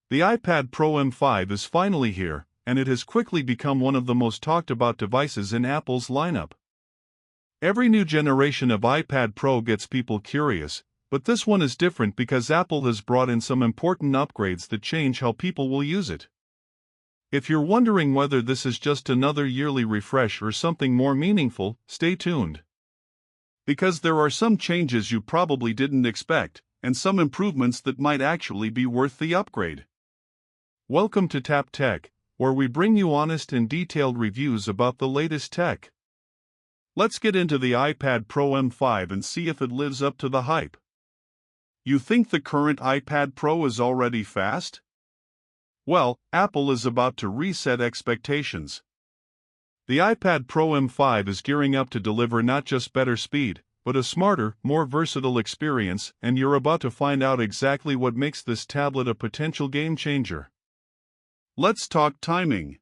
The iPad Pro M5 is finally here, and it has quickly become one of the most talked about devices in Apple's lineup. Every new generation of iPad Pro gets people curious, but this one is different because Apple has brought in some important upgrades that change how people will use it. If you're wondering whether this is just another yearly refresh or something more meaningful, stay tuned. Because there are some changes you probably didn't expect, and some improvements that might actually be worth the upgrade. Welcome to Tap Tech, where we bring you honest and detailed reviews about the latest tech. Let's get into the iPad Pro M5 and see if it lives up to the hype. You think the current iPad Pro is already fast? Well, Apple is about to reset expectations. The iPad Pro M5 is gearing up to deliver not just better speed, but a smarter, more versatile experience, and you're about to find out exactly what makes this tablet a potential game changer. Let's talk timing.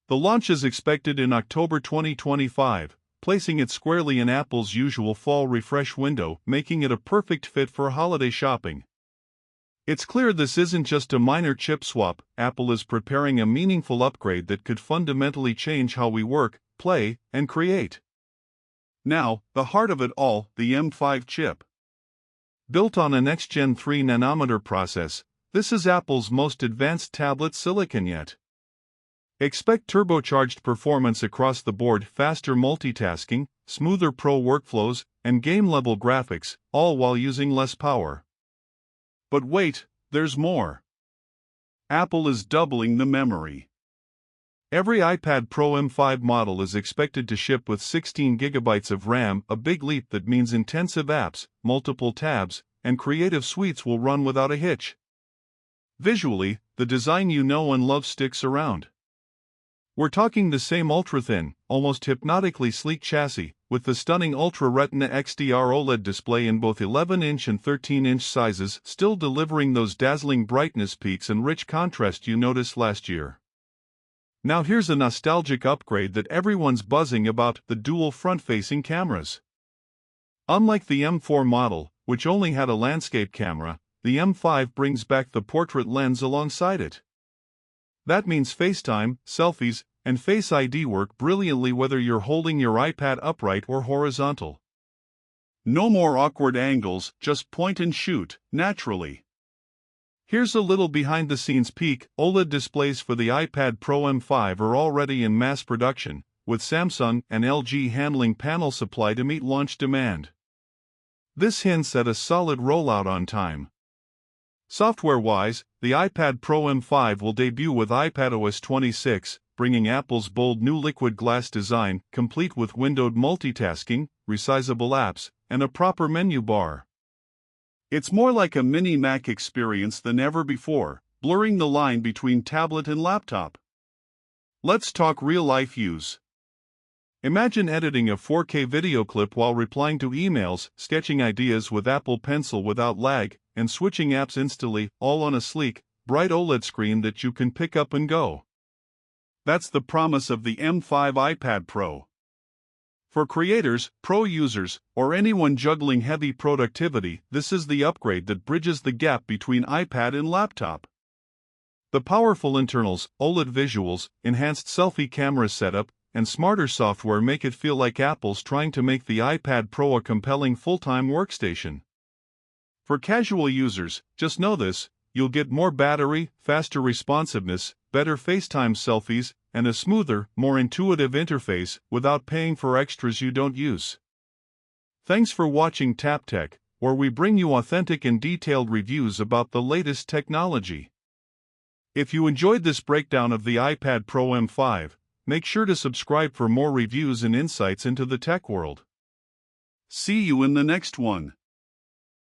The launch is expected in October 2025, placing it squarely in Apple's usual fall refresh window, making it a perfect fit for holiday shopping. It's clear this isn't just a minor chip swap. Apple is preparing a meaningful upgrade that could fundamentally change how we work, play, and create. Now, the heart of it all, the M5 chip. Built on a next-gen 3nm process, this is Apple's most advanced tablet silicon yet. Expect turbocharged performance across the board, faster multitasking, smoother pro workflows, and game-level graphics, all while using less power. But wait, there's more. Apple is doubling the memory. Every iPad Pro M5 model is expected to ship with 16 GB of RAM, a big leap that means intensive apps, multiple tabs, and creative suites will run without a hitch. Visually, the design you know and love sticks around. We're talking the same ultra-thin, almost hypnotically sleek chassis, with the stunning Ultra Retina XDR OLED display in both 11-inch and 13-inch sizes, still delivering those dazzling brightness peaks and rich contrast you noticed last year. Now here's a nostalgic upgrade that everyone's buzzing about: the dual front-facing cameras. Unlike the M4 model, which only had a landscape camera, the M5 brings back the portrait lens alongside it. That means FaceTime, selfies, and Face ID work brilliantly whether you're holding your iPad upright or horizontal. No more awkward angles, just point and shoot, naturally. Here's a little behind-the-scenes peek. OLED displays for the iPad Pro M5 are already in mass production, with Samsung and LG handling panel supply to meet launch demand. This hints at a solid rollout on time. Software-wise, the iPad Pro M5 will debut with iPadOS 26, bringing Apple's bold new liquid glass design, complete with windowed multitasking, resizable apps, and a proper menu bar. It's more like a mini Mac experience than ever before, blurring the line between tablet and laptop. Let's talk real-life use. Imagine editing a 4K video clip while replying to emails, sketching ideas with Apple Pencil without lag, and switching apps instantly, all on a sleek, bright OLED screen that you can pick up and go. That's the promise of the M5 iPad Pro. For creators, pro users, or anyone juggling heavy productivity, this is the upgrade that bridges the gap between iPad and laptop. The powerful internals, OLED visuals, enhanced selfie camera setup, and smarter software make it feel like Apple's trying to make the iPad Pro a compelling full-time workstation. For casual users, just know this: you'll get more battery, faster responsiveness, better FaceTime selfies, and a smoother, more intuitive interface without paying for extras you don't use. Thanks for watching Tap Tech, where we bring you authentic and detailed reviews about the latest technology. If you enjoyed this breakdown of the iPad Pro M5, make sure to subscribe for more reviews and insights into the tech world. See you in the next one.